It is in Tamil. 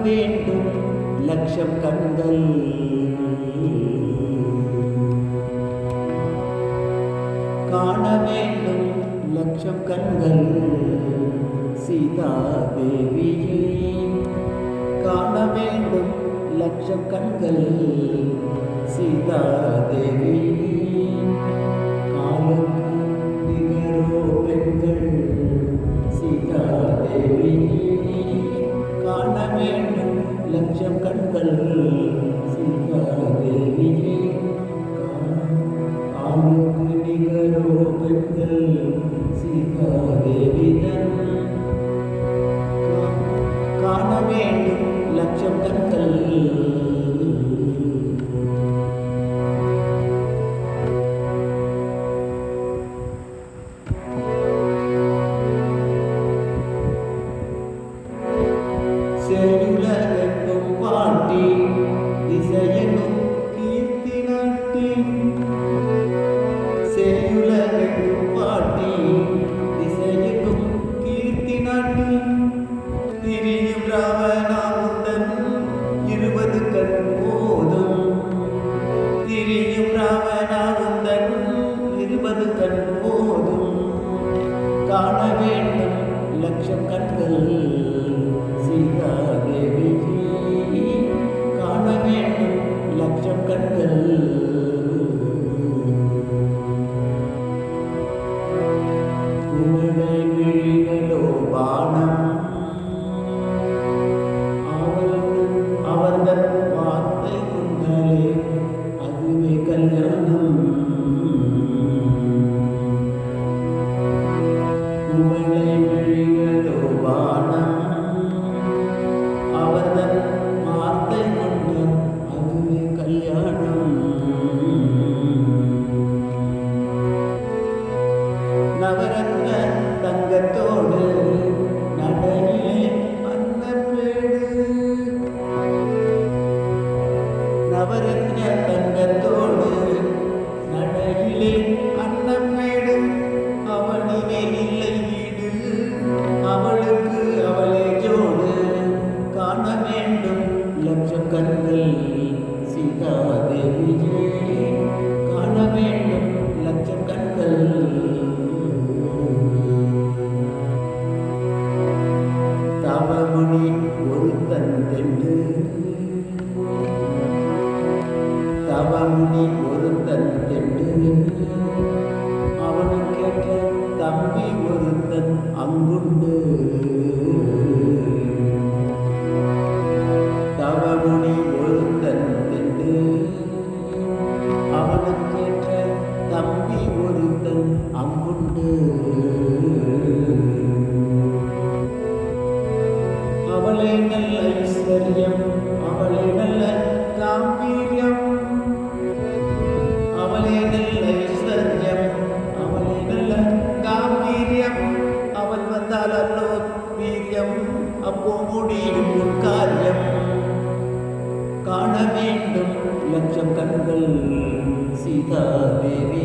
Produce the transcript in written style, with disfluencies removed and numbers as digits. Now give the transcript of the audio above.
வேண்டும் லட்சம் கண்கள் காண வேண்டும் லட்சம் கண்கள் சீதா தேவியே காண வேண்டும் லட்சம் கண்கள் சீதா தேவியே காலுக்கு நிகரோ பெண்கள் சீதா தேவியே காண வேண்டும் லட்சம் கண்கள் சீதா தேவியே காலுக்கு நிகரோ பெண்கள் சீதா தேவிதன் காண வேண்டும் லட்சம் கண்கள் சேயுலகெங்கும் பாட்டி திசையெங்கும் கீர்த்தி நாட்டி சேயுலகெங்கும் பாட்டி திசையெங்கும் கீர்த்தி நாட்டி திரியும் ராவணாவுடன் 20 கண் போதும் திரியும் ராவணாவுடன் 20 கண் போதும் காண வேண்டும் லட்சம் கண்கள் சீதா தேவியே காண வேண்டும் லட்சம் கண்கள் குவளை விழிகளோ பானம் அவர்கள் வார்த்தை கொண்டாலே அதுவே கல்யாணம் குவளை விழிகளோ பானம் அவர்கள் வார்த்தை கொண்டால் அதுவே கல்யாணம் நவரத்ன தங்கத்தோடு நடையிலே அன்னப்பேடு நவரத்ன தங்கத்தோடு நடையிலே அன்னப்பேடு அவனிலே இல்லை வீடு அவளுக்கு அவளே ஜோடு காண வேண்டும் லட்சம் கண்கள் சீதா தேவியே காண வேண்டும் லட்சம் கண்கள் தவமுனி ஒருத்தன் தென்று தவமுனி ஒருத்தன் தென்று அவனு கேட்ட தம்பி ஒருத்தன் அங்குண்டு தவமுனி ஒருத்தன் தென்று அவனு கேட்ட தம்பி ஒருத்தன் அங்குண்டு அவளே நல்ல ஐஸ்வர்யம் அவளே நல்ல காம்பீரியம் அவளே நல்ல ஐஸ்வர்யம் அவளே நல்ல காம்பீரியம் அவள் வந்தால் அல்லோ வீரியம் அப்போ முடியும் காரியம் காண வேண்டும் லட்சம் கண்கள் சீதா தேவி